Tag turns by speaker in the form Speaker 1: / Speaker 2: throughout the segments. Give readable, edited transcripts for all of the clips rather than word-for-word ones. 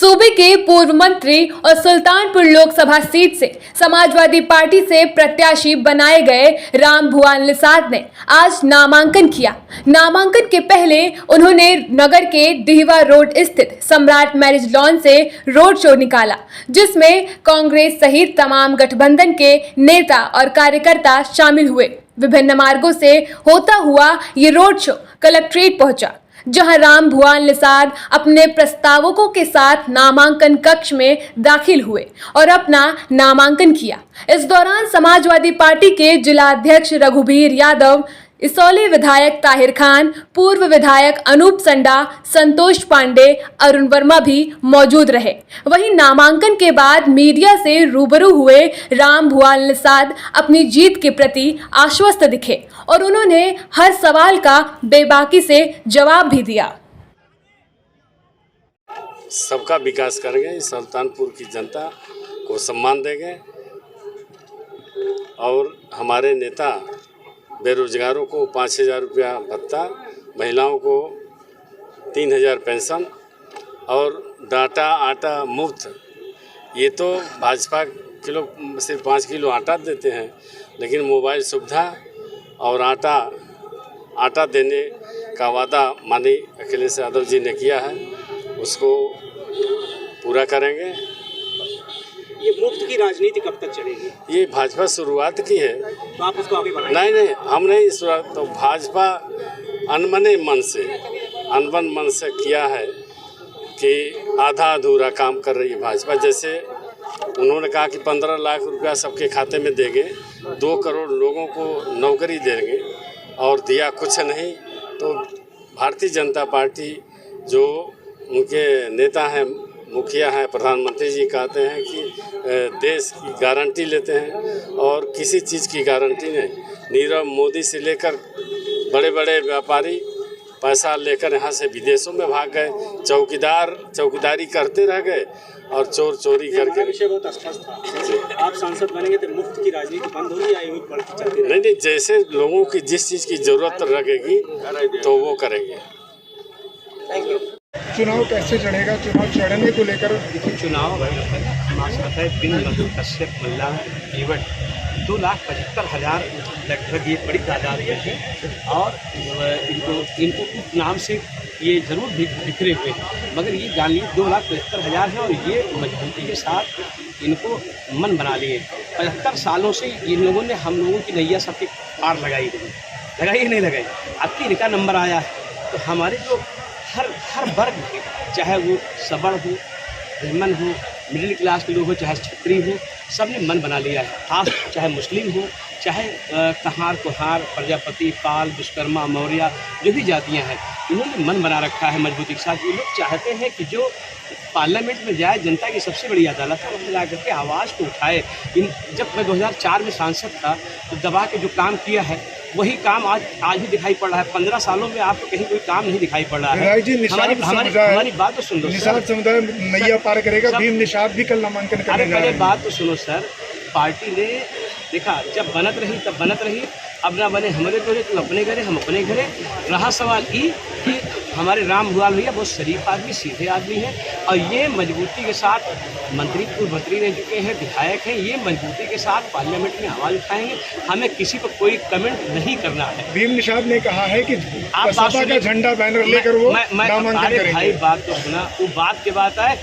Speaker 1: सूबे के पूर्व मंत्री और सुल्तानपुर लोकसभा सीट से समाजवादी पार्टी से प्रत्याशी बनाए गए राम भुआल निषाद ने आज नामांकन किया। नामांकन के पहले उन्होंने नगर के डिहवा रोड स्थित सम्राट मैरिज लॉन से रोड शो निकाला, जिसमें कांग्रेस सहित तमाम गठबंधन के नेता और कार्यकर्ता शामिल हुए। विभिन्न मार्गों से होता हुआ ये रोड शो कलेक्ट्रेट पहुंचा, जहां राम भुआल निषाद अपने प्रस्तावकों के साथ नामांकन कक्ष में दाखिल हुए और अपना नामांकन किया। इस दौरान समाजवादी पार्टी के जिला अध्यक्ष रघुबीर यादव, इसौली विधायक ताहिर खान, पूर्व विधायक अनूप संडा, संतोष पांडे, अरुण वर्मा भी मौजूद रहे। वहीं नामांकन के बाद मीडिया से रूबरू हुए राम भुआल निषाद अपनी जीत के प्रति आश्वस्त दिखे और उन्होंने हर सवाल का बेबाकी से जवाब भी दिया।
Speaker 2: सबका विकास करेंगे, सुल्तानपुर की जनता को सम्मान देंगे और हमारे नेता बेरोजगारों को 5,000 रुपया भत्ता, महिलाओं को 3,000 पेंशन और डाटा आटा मुफ्त। ये तो भाजपा सिर्फ 5 किलो आटा देते हैं, लेकिन मोबाइल सुविधा और आटा देने का वादा माननीय अखिलेश यादव जी ने किया है, उसको पूरा करेंगे।
Speaker 3: ये मुफ्त की राजनीति कब तक चलेगी?
Speaker 2: ये भाजपा शुरुआत की है,
Speaker 3: तो आप उसको आगे बढ़ाएं।
Speaker 2: नहीं हम नहीं शुरुआत, तो भाजपा अनबन मन से किया है कि आधा अधूरा काम कर रही है भाजपा। जैसे उन्होंने कहा कि 15 लाख रुपया सबके खाते में देंगे, 2 करोड़ लोगों को नौकरी देंगे और दिया कुछ नहीं। तो भारतीय जनता पार्टी जो उनके नेता हैं, मुखिया हैं, प्रधानमंत्री जी कहते हैं कि देश की गारंटी लेते हैं और किसी चीज़ की गारंटी नहीं। नीरव मोदी से लेकर बड़े बड़े व्यापारी पैसा लेकर यहाँ से विदेशों में भाग गए, चौकीदारी करते रह गए और चोर चोरी करके।
Speaker 3: विषय बहुत स्पष्ट था। आप सांसद बनेंगे तो मुफ्त की राजनीति बंद होगी या यूं बढ़ती चलती रहेगी?
Speaker 2: नहीं, जैसे लोगों की जिस चीज़ की ज़रूरत लगेगी तो वो करेंगे।
Speaker 3: Thank you.
Speaker 4: चुनाव कैसे चढ़ेगा? चुनाव चढ़ने को लेकर
Speaker 5: देखिए, चुनाव बिन मधु कश्यप मल्ला केवट 2,75,000 लगभग ये बड़ी तादाद में है और इनको नाम से ये ज़रूर बिखरे हुए हैं, मगर ये जान लीजिए 2,75,000 है और ये मजबूती के साथ इनको मन बना लिए। 75 सालों से इन लोगों ने हम लोगों की नैया सबके पार लगाई नहीं लगाई। अब की इनका नंबर आया है, तो हमारे जो हर वर्ग है, चाहे वो सबड़ हो, ब्राह्मण हो, मिडिल क्लास के लोग हो, चाहे क्षत्रिय हो, सब ने मन बना लिया है। खास चाहे मुस्लिम हो, चाहे कहार कुहार, प्रजापति, पाल, विश्वकर्मा, मौर्य, जो भी जातियां हैं, इन्होंने मन बना रखा है मजबूती के साथ। ये लोग चाहते हैं कि जो पार्लियामेंट में जाए, जनता की सबसे बड़ी अदालत है, वहाँ जा करके आवाज़ को उठाए। जब मैं 2004 में सांसद था तो दबा के जो काम किया है वही काम आज भी दिखाई पड़ रहा है। 15 सालों में आपको कहीं कोई काम नहीं दिखाई पड़ रहा है। हमारी बात तो सुन लो।
Speaker 4: निषाद समुदाय नैया पार करेगा। भीम निषाद भी कल नामांकन करने जा रहे हैं।
Speaker 5: बात तो सुनो सर, पार्टी ने देखा जब बनत रही तब बनत रही, अब ना बने हमारे घरे तो अपने घरे, हम अपने घरे। रहा सवाल ये कि हमारे राम भुआल भैया बहुत शरीफ आदमी, सीधे आदमी हैं और ये मजबूती के साथ पूर्व मंत्री रह चुके हैं, विधायक हैं, ये मजबूती के साथ पार्लियामेंट में आवाज़ उठाएंगे। हमें किसी पर कोई कमेंट नहीं करना है।
Speaker 4: भीम निषाद ने कहा है कि सपा का झंडा बैनर लेकर वो नामांकन करेंगे।
Speaker 5: भाई बात तो सुना, वो बात के बात है।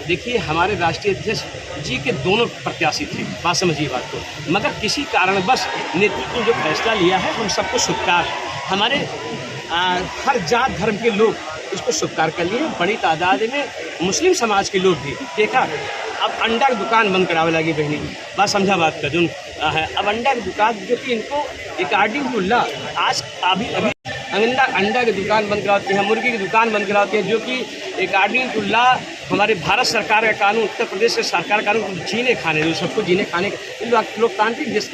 Speaker 5: देखिए, हमारे राष्ट्रीय अध्यक्ष जी के दोनों प्रत्याशी थे, बात समझिए बात को, मगर किसी कारणवश नेतृत्व ने जो फैसला लिया है हम सबको स्वीकार है। हमारे हर जात धर्म के लोग इसको स्वीकार कर लिए, बड़ी तादाद में मुस्लिम समाज के लोग भी। देखा, अब अंडा की दुकान बंद करावे लगी बहनी, बात समझा बात का जो है। अब अंडा की दुकान जो कि इनको अकॉर्डिंग टू लॉ आज अभी अंडा की दुकान बंद कराती है, मुर्गी की दुकान बंद कराती है, जो कि अकॉर्डिंग टू लॉ हमारे भारत सरकार का कानून, उत्तर प्रदेश के सरकार का कानून, जीने खाने दो सबको, जीने खाने लोकतांत्रिक देश।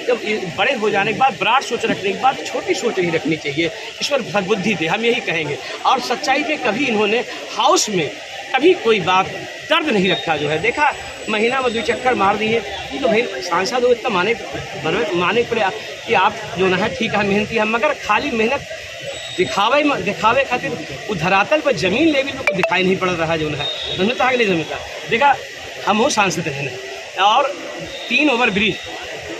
Speaker 5: जब बड़े हो जाने के बाद, बड़ा सोच रखने के बाद छोटी सोच नहीं रखनी चाहिए। ईश्वर सद्बुद्धि दे, हम यही कहेंगे। और सच्चाई पे कभी इन्होंने हाउस में कभी कोई बात दर्द नहीं रखा जो है। देखा, महीना में 2 चक्कर मार दिए, तो भाई सांसद हो इतना माने पड़े कि आप जो ना है ठीक है, मेहनती है, मगर खाली मेहनत दिखावे खातिर वो धरातल पर जमीन लेवल में कुछ दिखाई नहीं पड़ रहा जो है समझता है कि नहीं समझता। देखा हम वो सांसद हैं और 3 ओवर ब्रिज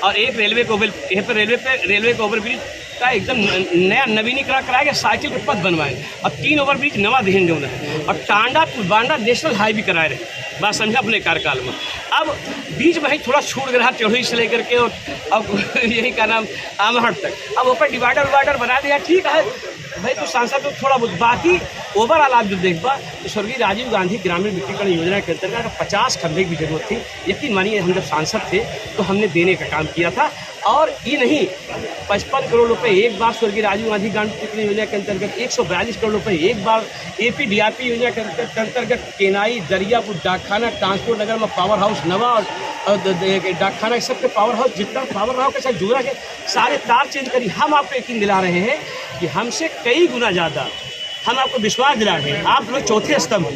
Speaker 5: और एक रेलवे को रेलवे के ओवर ब्रिज का एकदम नया नवीनीकरण कराएंगे, साइकिल के पथ बनवाएंगे और 3 ओवर ब्रिज नवा देंगे उन्हें और टांडा बांडा नेशनल हाईवे कराए रहे बात समझा अपने कार्यकाल में। अब बीच में ही थोड़ा छूट गया चौड़ी से लेकर के और अब यही का नाम आमहट तक, अब ऊपर डिवाइडर बना दिया। ठीक है भाई तो सांसद तो थोड़ा बहुत, बाकी ओवरऑल आप जब देखबा तो स्वर्गीय राजीव गांधी ग्रामीण विद्युतीकरण योजना के अंतर्गत 50 खंभे की जरूरत थी। यकीन मानिए हम जब सांसद थे तो हमने देने का काम किया था और ये नहीं 55 करोड़ रुपए एक बार स्वर्गीय राजीव गांधी ग्रामीण विद्युतीकरण योजना के अंतर्गत, 142 करोड़ रुपए एक बार APDRP योजना के अंतर्गत केनाई, दरियापुर, डाकखाना, ट्रांसपोर्ट नगर में पावर हाउस नवा और डाकखाना सबके पावर हाउस जितना पावर हाउस के साथ जुड़ा है सारे तार चेंज करी। हम आपको यकीन दिला रहे हैं कि हमसे कई गुना ज़्यादा हम आपको विश्वास दिला रहे हैं। आप लोग चौथे स्तंभ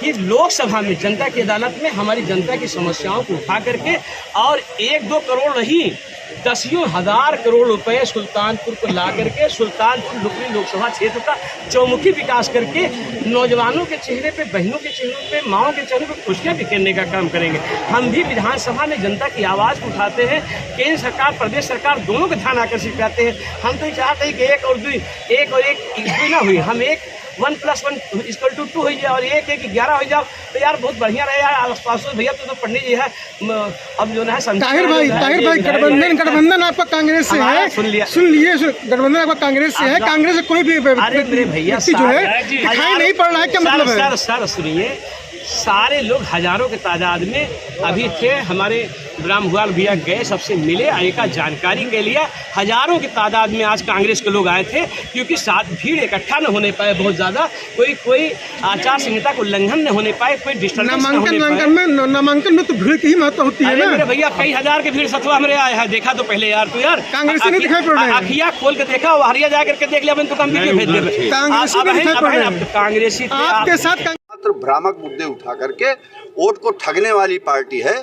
Speaker 5: कि लोकसभा में जनता की अदालत में हमारी जनता की समस्याओं को उठा करके और 1-2 करोड़ नहीं 10,000 करोड़ रुपए सुल्तानपुर को ला करके सुल्तानपुर लुकनी लोकसभा क्षेत्र का चौमुखी विकास करके नौजवानों के चेहरे पे, बहनों के चेहरों पे, माओं के चेहरों पे खुशियाँ बिखेरने का काम करेंगे। हम भी विधानसभा में जनता की आवाज़ को उठाते हैं, केंद्र सरकार प्रदेश सरकार दोनों का ध्यान आकर्षित करते हैं। हम तो चाहते हैं कि 1 और 2 ना हुई, हम 1 + 1 = 2 हो जाए और 1 = 11 हो जाओ तो यार बहुत बढ़िया रहे यार। आसपास भैया तो पंडित जी है अब जो है
Speaker 4: ताहिर भाई गठबंधन आपका कांग्रेस से है, सुन लिए गठबंधन आपका कांग्रेस से है, कांग्रेस से कोई भी व्यक्ति जो है दिखाई नहीं पड़ रहा है, क्या मतलब है?
Speaker 5: सर सुनिए, सारे लोग हजारों के तादाद में अभी थे, हमारे रामभुआल भैया गए, सबसे मिले, एका जानकारी के लिए हजारों की तादाद में आज कांग्रेस के लोग आए थे क्योंकि साथ भीड़ इकट्ठा न होने पाए, बहुत ज़्यादा कोई आचार संहिता को उल्लंघन न होने पाए, कोई डिस्टर्बेंस न होने पाए।
Speaker 4: नामांकन में तो भीड़ की ही महत्व होती है ना
Speaker 5: मेरे भैया, कई हजार की भीड़ सतवा हमारे आया है, देखा तो पहले यार, तो यार
Speaker 4: कांग्रेस नहीं दिखाई पड़ रहा है,
Speaker 5: अखिया खोल के देखा, हरिया जा करके देख लिया, तो कम वीडियो भेज दे कांग्रेसी
Speaker 4: आपके साथ
Speaker 6: भ्रामक मुद्दे उठा करके वोट को ठगने वाली पार्टी है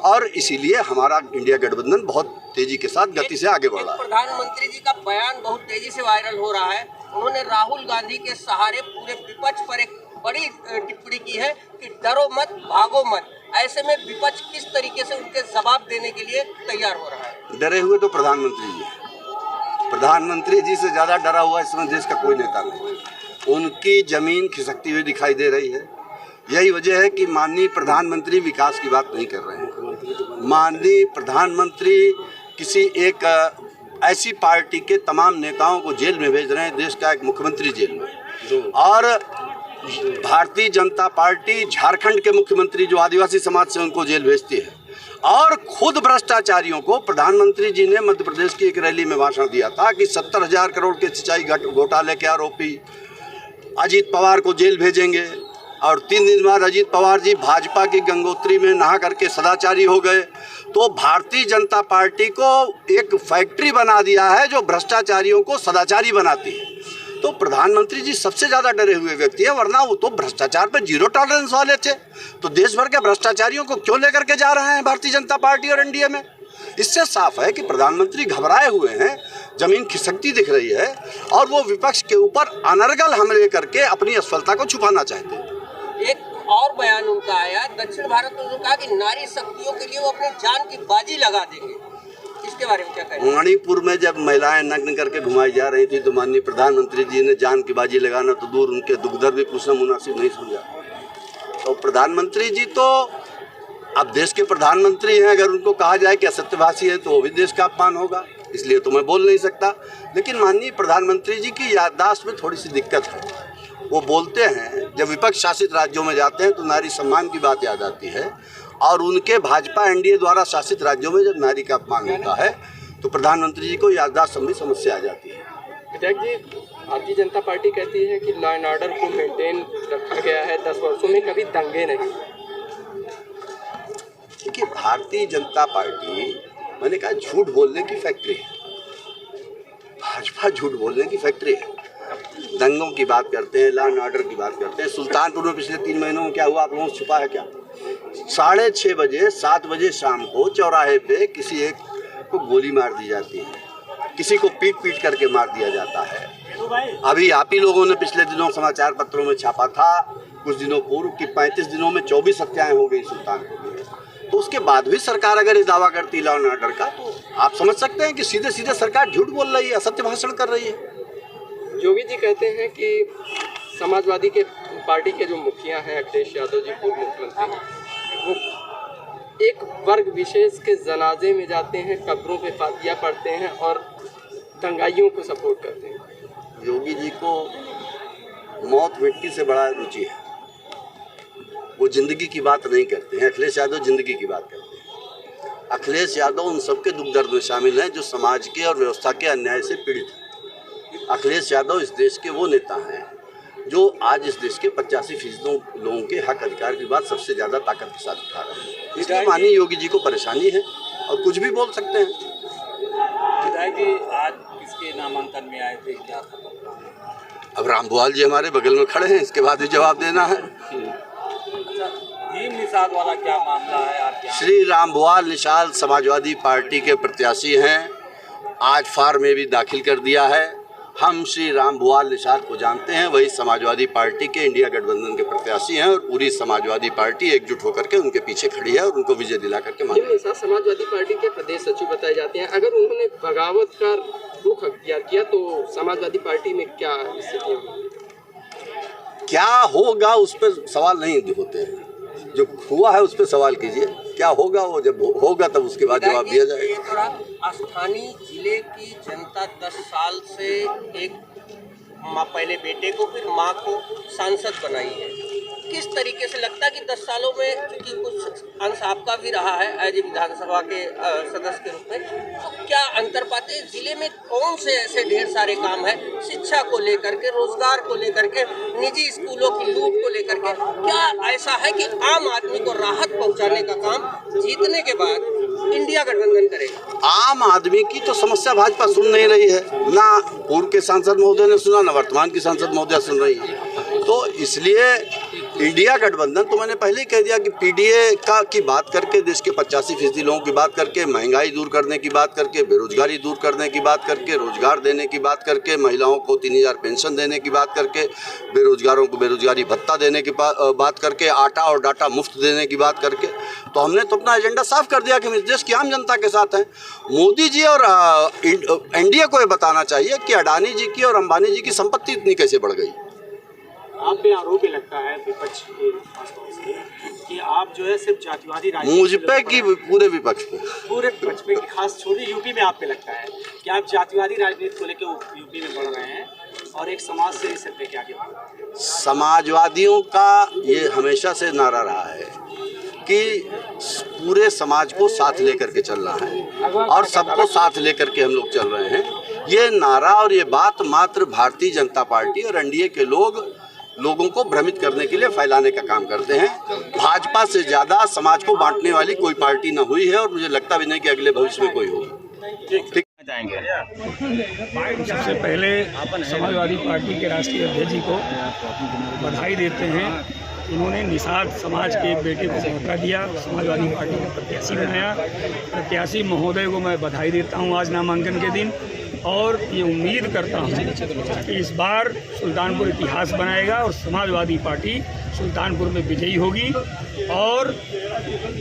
Speaker 6: और इसीलिए हमारा इंडिया गठबंधन बहुत तेजी के साथ गति से आगे बढ़ रहा है।
Speaker 7: प्रधानमंत्री जी का बयान बहुत तेजी से वायरल हो रहा है। उन्होंने राहुल गांधी के सहारे पूरे विपक्ष पर एक बड़ी टिप्पणी की है कि डरो मत, भागो मत। ऐसे में विपक्ष किस तरीके से उनके जवाब देने के लिए तैयार हो रहा है?
Speaker 6: डरे हुए तो प्रधानमंत्री जी है, प्रधानमंत्री जी से ज्यादा डरा हुआ इस समय देश का कोई नेता नहीं। उनकी जमीन खिसकती हुई दिखाई दे रही है। यही वजह है कि माननीय प्रधानमंत्री विकास की बात नहीं कर रहे हैं। माननीय प्रधानमंत्री किसी एक ऐसी पार्टी के तमाम नेताओं को जेल में भेज रहे हैं, देश का एक मुख्यमंत्री जेल में। और भारतीय जनता पार्टी झारखंड के मुख्यमंत्री जो आदिवासी समाज से उनको जेल भेजती है और खुद भ्रष्टाचारियों को प्रधानमंत्री जी ने मध्य प्रदेश की एक रैली में भाषण दिया था कि 70,000 करोड़ के सिंचाई घोटाले के आरोपी अजीत पवार को जेल भेजेंगे और 3 दिन बाद अजीत पवार जी भाजपा की गंगोत्री में नहा करके सदाचारी हो गए। तो भारतीय जनता पार्टी को एक फैक्ट्री बना दिया है जो भ्रष्टाचारियों को सदाचारी बनाती है। तो प्रधानमंत्री जी सबसे ज़्यादा डरे हुए व्यक्ति है, वरना वो तो भ्रष्टाचार पर 0 टॉलरेंस वाले थे। तो देश भर के भ्रष्टाचारियों को क्यों लेकर के जा रहे हैं भारतीय जनता पार्टी और एनडीए में? इससे साफ है कि प्रधानमंत्री घबराए हुए हैं, जमीन खिसकती दिख रही है और वो विपक्ष के ऊपर अनर्गल हमले करके अपनी असफलता को छुपाना चाहते हैं।
Speaker 7: एक और बयान उनका आया, दक्षिण भारत में उन्होंने कहा कि नारी शक्तियों के लिए वो अपनी जान की बाजी लगा देंगे। इसके बारे में क्या कहेंगे?
Speaker 6: मणिपुर में जब महिलाएं नग्न करके घुमाई जा रही थी तो माननीय प्रधानमंत्री जी ने जान की बाजी लगाना तो दूर, उनके दुख दर्द भी पूछना मुनासिब नहीं समझा। तो प्रधानमंत्री जी तो अब देश के प्रधानमंत्री हैं, अगर उनको कहा जाए कि असत्यभाषी है तो वो भी देश का अपमान होगा, इसलिए तो मैं बोल नहीं सकता। लेकिन माननीय प्रधानमंत्री जी की याददाश्त में थोड़ी सी दिक्कत है। वो बोलते हैं, जब विपक्ष शासित राज्यों में जाते हैं तो नारी सम्मान की बात याद आती है और उनके भाजपा एनडीए द्वारा शासित राज्यों में जब नारी का अपमान होता है तो प्रधानमंत्री जी को याददाश्त संबंधी समस्या आ जाती है।
Speaker 8: विधायक जी, भारतीय जनता पार्टी कहती है कि लॉ एंड ऑर्डर को मेंटेन रखा गया है, 10 वर्षों में कभी दंगे नहीं।
Speaker 6: देखिए, भारतीय जनता पार्टी, मैंने कहा, झूठ बोलने की फैक्ट्री है। भाजपा झूठ बोलने की फैक्ट्री है। दंगों की बात करते हैं, लॉ एंड ऑर्डर की बात करते हैं। सुल्तानपुर में पिछले 3 महीनों में क्या हुआ, आप लोगों को छुपा है क्या? 6:30 बजे 7 बजे शाम को चौराहे पे किसी एक को गोली मार दी जाती है, किसी को पीट करके मार दिया जाता है। अभी आप ही लोगों ने पिछले दिनों समाचार पत्रों में छापा था कुछ दिनों पूर्व कि 35 दिनों में 24 हत्याएं हो गई सुल्तानपुर में। तो उसके बाद भी सरकार अगर ये दावा करती लॉ एंड ऑर्डर का, तो आप समझ सकते हैं कि सीधे सीधे सरकार झूठ बोल रही है, असत्य भाषण कर रही है।
Speaker 8: योगी जी कहते हैं कि समाजवादी के पार्टी के जो मुखिया हैं अखिलेश यादव जी, पूर्व मुख्यमंत्री, वो एक वर्ग विशेष के जनाजे में जाते हैं, कब्रों पे फातिया पढ़ते हैं और दंगाइयों को सपोर्ट करते हैं।
Speaker 6: योगी जी को मौत मिट्टी से बड़ा रुचि है, वो जिंदगी की बात नहीं करते हैं। अखिलेश यादव जिंदगी की बात करते हैं। अखिलेश यादव उन सबके दुख दर्द में शामिल हैं जो समाज के और व्यवस्था के अन्याय से पीड़ित हैं। अखिलेश यादव इस देश के वो नेता हैं जो आज इस देश के 85% लोगों के हक अधिकार की बात सबसे ज़्यादा ताकत के साथ उठा रहे हैं। इसलिए माननीय योगी जी को परेशानी है और कुछ भी बोल सकते हैं।
Speaker 3: विधायक जी आज किसके नामांकन में आए थे, क्या था?
Speaker 6: अब रामभुआल जी हमारे बगल में खड़े हैं, इसके बाद भी जवाब देना है।
Speaker 3: भीम निषाद वाला क्या मामला है आपके यहाँ?
Speaker 6: श्री रामभुआल निषाद समाजवादी पार्टी के प्रत्याशी हैं, आज फार्म में भी दाखिल कर दिया है। हम श्री रामभुआल निषाद को जानते हैं, वही समाजवादी पार्टी के इंडिया गठबंधन के प्रत्याशी हैं और पूरी समाजवादी पार्टी एकजुट होकर के उनके पीछे खड़ी है और उनको विजय दिला करके
Speaker 8: भीम निषाद समाजवादी पार्टी के प्रदेश सचिव बताए जाते हैं। अगर उन्होंने बगावत का रुख अख्तियार किया तो समाजवादी पार्टी में क्या स्थिति होगी?
Speaker 6: क्या होगा उस पर सवाल नहीं होते हैं, जो हुआ है उस पर सवाल कीजिए। क्या होगा, वो जब होगा तब उसके बाद जवाब दिया जाएगा।
Speaker 7: स्थानीय जिले की जनता 10 साल से एक पहले बेटे को फिर मां को सांसद बनाई है। किस तरीके से लगता है कि 10 सालों में, क्योंकि कुछ अंश आपका भी रहा है एज ए विधानसभा के सदस्य के रूप में, तो क्या अंतर पाते हैं? जिले में कौन से ऐसे ढेर सारे काम है शिक्षा को लेकर के, रोजगार को लेकर के, निजी स्कूलों की लूट को लेकर के, क्या ऐसा है कि आम आदमी को राहत पहुंचाने का काम जीतने के बाद इंडिया गठबंधन करेगा?
Speaker 6: आम आदमी की तो समस्या भाजपा सुन नहीं रही है, ना पूर्व के सांसद महोदय ने सुना, ना वर्तमान की सांसद महोदय सुन रही है। तो इसलिए इंडिया गठबंधन, तो मैंने पहले ही कह दिया कि पीडीए की बात करके, देश के 85% लोगों की बात करके, महंगाई दूर करने की बात करके, बेरोजगारी दूर करने की बात करके, रोजगार देने की बात करके, महिलाओं को 3000 पेंशन देने की बात करके, बेरोजगारों को बेरोजगारी भत्ता देने की बात करके, आटा और डाटा मुफ्त देने की बात करके, तो हमने तो अपना एजेंडा साफ कर दिया कि हम इस देश की आम जनता के साथ हैं। मोदी जी और एनडीए को ये बताना चाहिए कि अडानी जी की और अंबानी जी की संपत्ति इतनी कैसे बढ़ गई।
Speaker 3: आप पे आरोप लगता है विपक्ष के खासतौर से कि आप जो है सिर्फ जातिवादी राजनीति,
Speaker 6: मुझ पे कि पूरे विपक्ष पे?
Speaker 3: पूरे विपक्ष पे, खास छोड़ी यूपी में आप पे लगता है कि आप जातिवादी राजनीति को लेकर यूपी में बढ़ रहे हैं और एक समाज से इस पे क्या क्या?
Speaker 6: समाजवादियों का ये हमेशा से नारा रहा है कि पूरे समाज को साथ लेकर के चलना है और सबको साथ लेकर के हम लोग चल रहे हैं। ये नारा और ये बात मात्र भारतीय जनता पार्टी और एनडीए के लोगों को भ्रमित करने के लिए फैलाने का काम करते हैं। भाजपा से ज़्यादा समाज को बांटने वाली कोई पार्टी न हुई है और मुझे लगता भी नहीं कि अगले भविष्य में कोई होगी। ठीक
Speaker 5: जाएंगे।
Speaker 9: सबसे पहले समाजवादी पार्टी के राष्ट्रीय अध्यक्ष जी को बधाई देते हैं। उन्होंने निषाद समाज के एक बेटे को मौका दिया, समाजवादी पार्टी का प्रत्याशी बनाया। प्रत्याशी महोदय को मैं बधाई देता हूं आज नामांकन के दिन, और ये उम्मीद करता हूं कि इस बार सुल्तानपुर इतिहास बनाएगा और समाजवादी पार्टी सुल्तानपुर में विजयी होगी और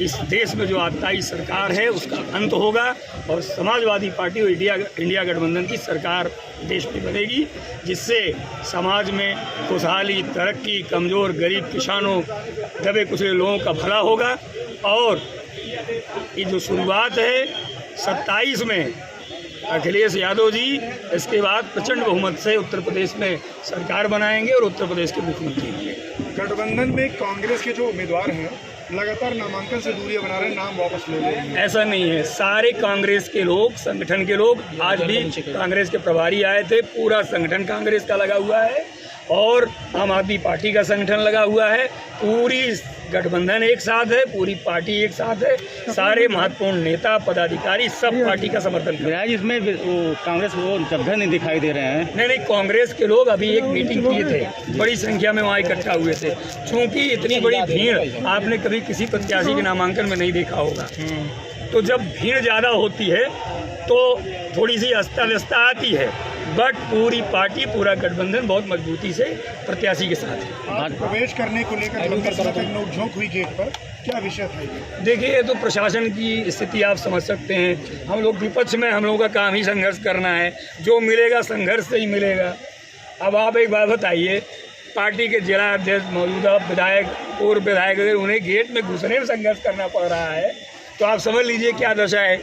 Speaker 9: इस देश में जो आताई सरकार है उसका अंत होगा और समाजवादी पार्टी और इंडिया गठबंधन की सरकार देश में बनेगी, जिससे समाज में खुशहाली, तरक्की, कमज़ोर गरीब किसानों, दबे कुचले लोगों का भला होगा। और ये जो शुरुआत है 27 में अखिलेश यादव जी इसके बाद प्रचंड बहुमत से उत्तर प्रदेश में सरकार बनाएंगे और उत्तर प्रदेश के मुख्यमंत्री होंगे।
Speaker 4: गठबंधन में कांग्रेस के जो उम्मीदवार हैं लगातार नामांकन से दूरियां बना रहे हैं, नाम वापस ले रहे हैं।
Speaker 9: ऐसा नहीं है, सारे कांग्रेस के लोग, संगठन के लोग, आज भी कांग्रेस के प्रभारी आए थे, पूरा संगठन कांग्रेस का लगा हुआ है और आम आदमी पार्टी का संगठन लगा हुआ है। पूरी गठबंधन एक साथ है, पूरी पार्टी एक साथ है, सारे महत्वपूर्ण नेता पदाधिकारी सब पार्टी का समर्थन कर रहे हैं।
Speaker 5: इसमें कांग्रेस वो जगह नहीं दिखाई दे रहे हैं।
Speaker 9: नहीं, कांग्रेस के लोग अभी एक मीटिंग किए थे, बड़ी संख्या में वहाँ इकट्ठा हुए थे। चूँकि इतनी बड़ी भीड़ आपने कभी किसी प्रत्याशी के नामांकन में नहीं देखा होगा, तो जब भीड़ ज़्यादा होती है तो थोड़ी सी अस्त व्यस्तता आती है, बट पूरी पार्टी, पूरा गठबंधन बहुत मजबूती से प्रत्याशी के साथ है।
Speaker 4: आज प्रवेश करने को लेकर नोकझोंक हुई गेट पर, क्या विषय था ये?
Speaker 9: देखिए, ये तो प्रशासन की स्थिति आप समझ सकते हैं। हम लोग विपक्ष में, हम लोगों का काम ही संघर्ष करना है, जो मिलेगा संघर्ष से ही मिलेगा। अब आप एक बात बताइए, पार्टी के जिला अध्यक्ष, मौजूदा विधायक, पूर्व विधायक, अगर उन्हें गेट में घुसने में संघर्ष करना पड़ रहा है तो आप समझ लीजिए क्या दशा है।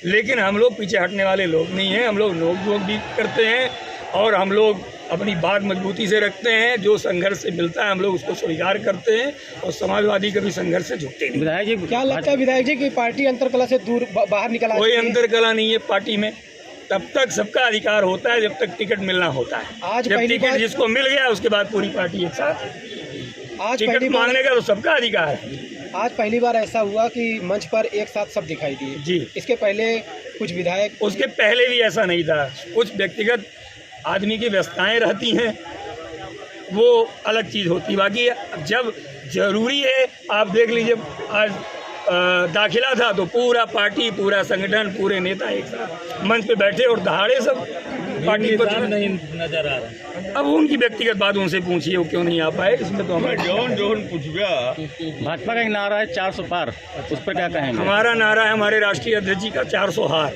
Speaker 9: लेकिन हम लोग पीछे हटने वाले लोग नहीं हैं, हम लोग नोक-झोंक भी करते हैं और हम लोग अपनी बात मजबूती से रखते हैं। जो संघर्ष से मिलता है हम लोग उसको स्वीकार करते हैं और समाजवादी कभी संघर्ष से झुकते नहीं।
Speaker 4: विधायक जी, क्या लगता है विधायक जी कि पार्टी अंतरकला से दूर बाहर निकला?
Speaker 9: कोई अंतरकला नहीं है पार्टी में। तब तक सबका अधिकार होता है जब तक टिकट मिलना होता है।
Speaker 4: आज
Speaker 9: जब
Speaker 4: पहली
Speaker 9: टिकट
Speaker 4: बार
Speaker 9: जिसको मिल गया उसके बाद पूरी पार्टी एक साथ है।
Speaker 4: आज
Speaker 9: टिकट
Speaker 4: पहली बार
Speaker 9: मांगने का तो सबका अधिकार है।
Speaker 4: आज पहली बार ऐसा हुआ कि मंच पर एक साथ सब दिखाई दिए
Speaker 9: जी।
Speaker 4: इसके पहले कुछ विधायक,
Speaker 9: उसके पहले भी ऐसा नहीं था। कुछ व्यक्तिगत आदमी की व्यस्तताएं रहती हैं, वो अलग चीज़ होती। बाकी जब जरूरी है, आप देख लीजिए आज दाखिला था तो पूरा पार्टी, पूरा संगठन, पूरे नेता एक साथ मंच पे बैठे और दहाड़े सब पार्टी पर नहीं नजर आ रहा। अब उनकी व्यक्तिगत बात उनसे पूछिए वो क्यों नहीं आ पाए, इसमें तो हमें
Speaker 10: जोन कुछ गया। भाजपा का एक नारा है 400 पार, उस पर क्या कहेंगे?
Speaker 9: हमारा नारा है हमारे राष्ट्रीय अध्यक्ष जी का 400 हार।